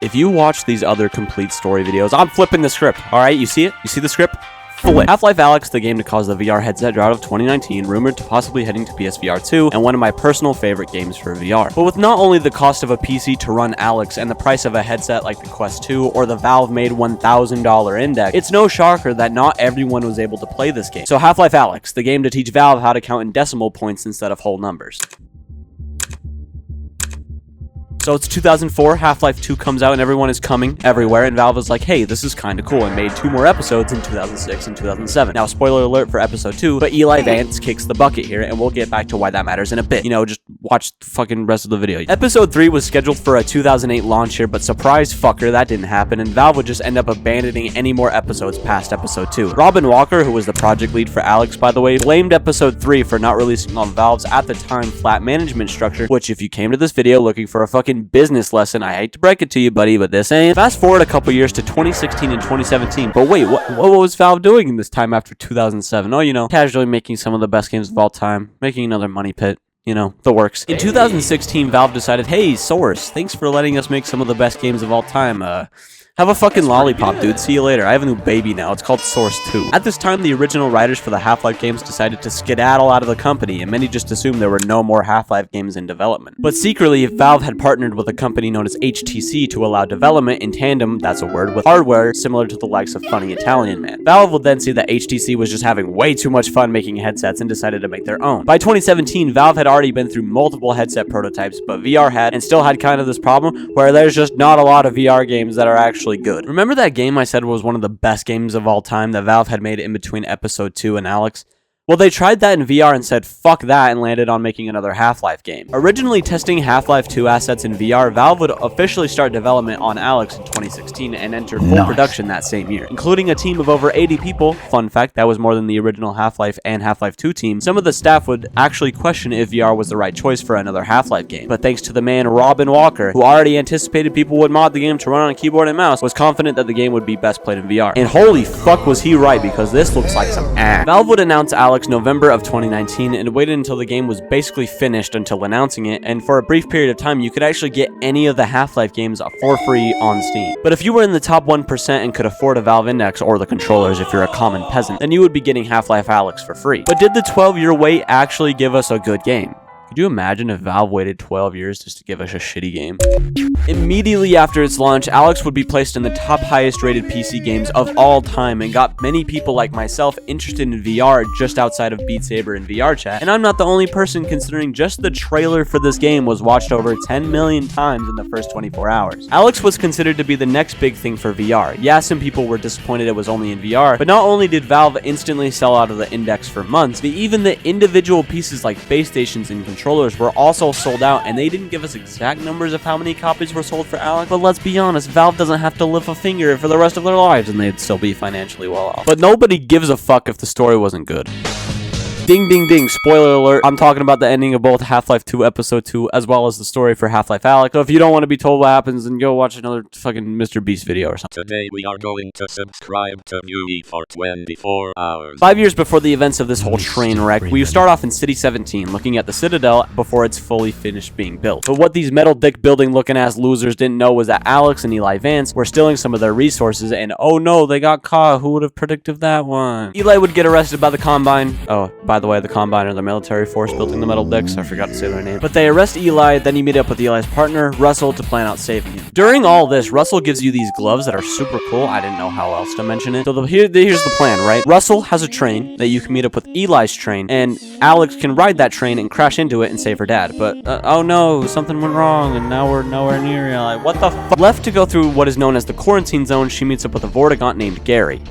If you watch these other complete story videos, I'm flipping the script. All right, you see it? You see the script? Flip. Half-Life Alyx, the game to cause the VR headset drought of 2019, rumored to possibly heading to PSVR 2, and one of my personal favorite games for VR. But with not only the cost of a PC to run Alyx and the price of a headset like the Quest 2 or the Valve-made $1,000 Index, it's no shocker that not everyone was able to play this game. So Half-Life Alyx, the game to teach Valve how to count in decimal points instead of whole numbers. So it's 2004, Half-Life 2 comes out and everyone is coming everywhere, and Valve is like, hey, this is kinda cool, and made 2 more episodes in 2006 and 2007. Now, spoiler alert for episode 2, but Eli Vance kicks the bucket here, and we'll get back to why that matters in a bit. You know, just watch the fucking rest of the video. Episode 3 was scheduled for a 2008 launch here, but surprise fucker, that didn't happen, and Valve would just end up abandoning any more episodes past episode 2. Robin Walker, who was the project lead for Alyx, by the way, blamed episode 3 for not releasing on Valve's, at the time, flat management structure, which if you came to this video looking for a fucking business lesson, I hate to break it to you, buddy, but this ain't. Fast forward a couple years to 2016 and 2017, but wait, what was Valve doing in this time after 2007? Oh, you know, casually making some of the best games of all time, making another money pit. You know, the works. In 2016, Valve decided, hey, Source, thanks for letting us make some of the best games of all time. Have a fucking lollipop, dude. See you later. I have a new baby now. It's called Source 2. At this time, the original writers for the Half-Life games decided to skedaddle out of the company, and many just assumed there were no more Half-Life games in development. But secretly, Valve had partnered with a company known as HTC to allow development in tandem, that's a word, with hardware similar to the likes of Funny Italian Man. Valve would then see that HTC was just having way too much fun making headsets and decided to make their own. By 2017, Valve had already been through multiple headset prototypes, but VR had, and still had kind of this problem, where there's just not a lot of VR games that are actually good. Remember that game I said was one of the best games of all time that Valve had made in between episode 2 and Alyx? Well, they tried that in VR and said fuck that and landed on making another Half-Life game. Originally testing Half-Life 2 assets in VR, Valve would officially start development on Alyx in 2016 and enter full production that same year. Including a team of over 80 people, fun fact, that was more than the original Half-Life and Half-Life 2 team, some of the staff would actually question if VR was the right choice for another Half-Life game. But thanks to the man Robin Walker, who already anticipated people would mod the game to run on a keyboard and mouse, was confident that the game would be best played in VR. And holy fuck was he right, because this looks like some ass. Valve would announce Alyx November of 2019 and waited until the game was basically finished until announcing it, and for a brief period of time you could actually get any of the Half-Life games for free on Steam. But if you were in the top 1% and could afford a Valve Index or the controllers if you're a common peasant, then you would be getting Half-Life Alyx for free. But did the 12-year wait actually give us a good game? Could you imagine if Valve waited 12 years just to give us a shitty game? Immediately after its launch, Alyx would be placed in the top highest rated PC games of all time and got many people like myself interested in VR just outside of Beat Saber and VR chat. And I'm not the only person, considering just the trailer for this game was watched over 10 million times in the first 24 hours. Alyx was considered to be the next big thing for VR. Yeah, some people were disappointed it was only in VR, but not only did Valve instantly sell out of the Index for months, but even the individual pieces like base stations and controllers were also sold out, and they didn't give us exact numbers of how many copies were sold for Alyx, but let's be honest, Valve doesn't have to lift a finger for the rest of their lives and they'd still be financially well off. But nobody gives a fuck if the story wasn't good. Ding ding ding, spoiler alert, I'm talking about the ending of both Half-Life 2 Episode 2 as well as the story for Half-Life Alyx. So if you don't want to be told what happens, then go watch another fucking Mr. Beast video or something. Today we are going to subscribe to Viewie for 24 hours. 5 years before the events of this whole train wreck, we start off in City 17, looking at the Citadel before it's fully finished being built. But what these metal dick building looking ass losers didn't know was that Alyx and Eli Vance were stealing some of their resources, and oh no, they got caught. Who would have predicted that one? Eli would get arrested by the Combine. Oh, by the way, the Combine are the military force building the metal dicks. I forgot to say their name. But they arrest Eli, then you meet up with Eli's partner, Russell, to plan out saving him. During all this, Russell gives you these gloves that are super cool. I didn't know how else to mention it. So here's the plan, right? Russell has a train that you can meet up with Eli's train, and Alyx can ride that train and crash into it and save her dad. But, oh no, something went wrong, and now we're nowhere near Eli. What the fuck? Left to go through what is known as the quarantine zone, she meets up with a Vortigaunt named Gary.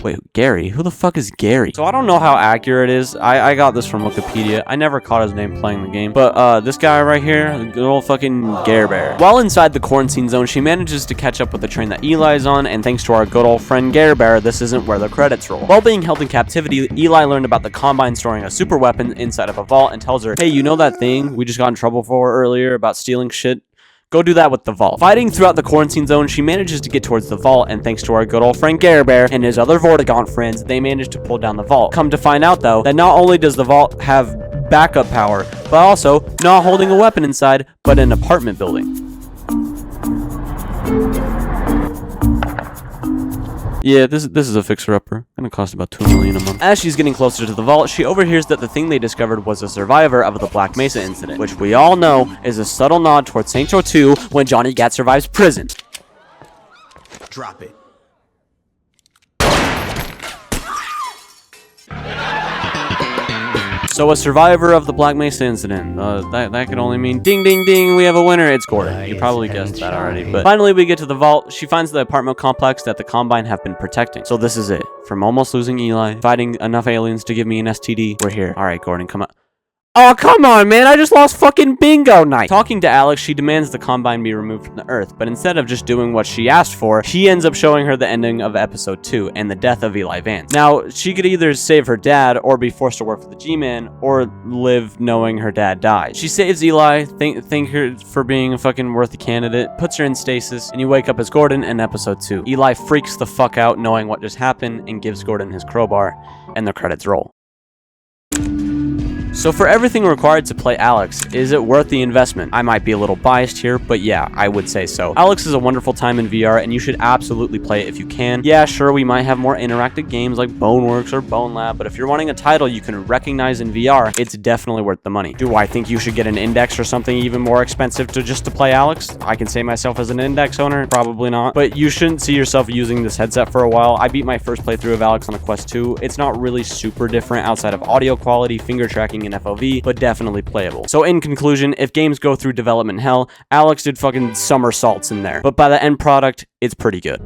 Wait, Gary? Who the fuck is Gary? So I don't know how accurate it is. I got this from Wikipedia. I never caught his name playing the game. But this guy right here, the good old fucking Gare Bear. While inside the quarantine zone, she manages to catch up with the train that Eli's on, and thanks to our good old friend Gare Bear, this isn't where the credits roll. While being held in captivity, Eli learned about the Combine storing a super weapon inside of a vault and tells her, hey, you know that thing we just got in trouble for earlier about stealing shit? Go do that with the vault. Fighting throughout the quarantine zone, she manages to get towards the vault, and thanks to our good old friend Gare Bear and his other Vortigaunt friends, they manage to pull down the vault. Come to find out, though, that not only does the vault have backup power, but also not holding a weapon inside, but an apartment building. Yeah, this is a fixer-upper. Gonna cost about $2 million a month. As she's getting closer to the vault, she overhears that the thing they discovered was a survivor of the Black Mesa incident, which we all know is a subtle nod towards Saints Row 2 when Johnny Gat survives prison. Drop it. So a survivor of the Black Mesa incident. That could only mean ding ding ding, we have a winner. It's Gordon. You probably guessed that already. But finally we get to the vault. She finds the apartment complex that the Combine have been protecting. So this is it. From almost losing Eli, fighting enough aliens to give me an STD, we're here. Alright, Gordon, come on. Oh, come on, man. I just lost fucking bingo night. Talking to Alyx, she demands the Combine be removed from the Earth, but instead of just doing what she asked for, he ends up showing her the ending of episode 2 and the death of Eli Vance. Now, she could either save her dad or be forced to work for the G-Man or live knowing her dad died. She saves Eli, thank her for being a fucking worthy candidate, puts her in stasis, and you wake up as Gordon in episode 2. Eli freaks the fuck out knowing what just happened and gives Gordon his crowbar, and the credits roll. So for everything required to play Alyx, is it worth the investment? I might be a little biased here, but yeah, I would say so. Alyx is a wonderful time in VR, and you should absolutely play it if you can. Yeah, sure, we might have more interactive games like Boneworks or Bone Lab, but if you're wanting a title you can recognize in VR, it's definitely worth the money. Do I think you should get an Index or something even more expensive just to play Alyx? I can say myself as an Index owner, probably not. But you shouldn't see yourself using this headset for a while. I beat my first playthrough of Alyx on a Quest 2. It's not really super different outside of audio quality, finger tracking, and FOV, but definitely playable. So in conclusion, if games go through development hell, Alyx did fucking somersaults in there, but by the end product, it's pretty good.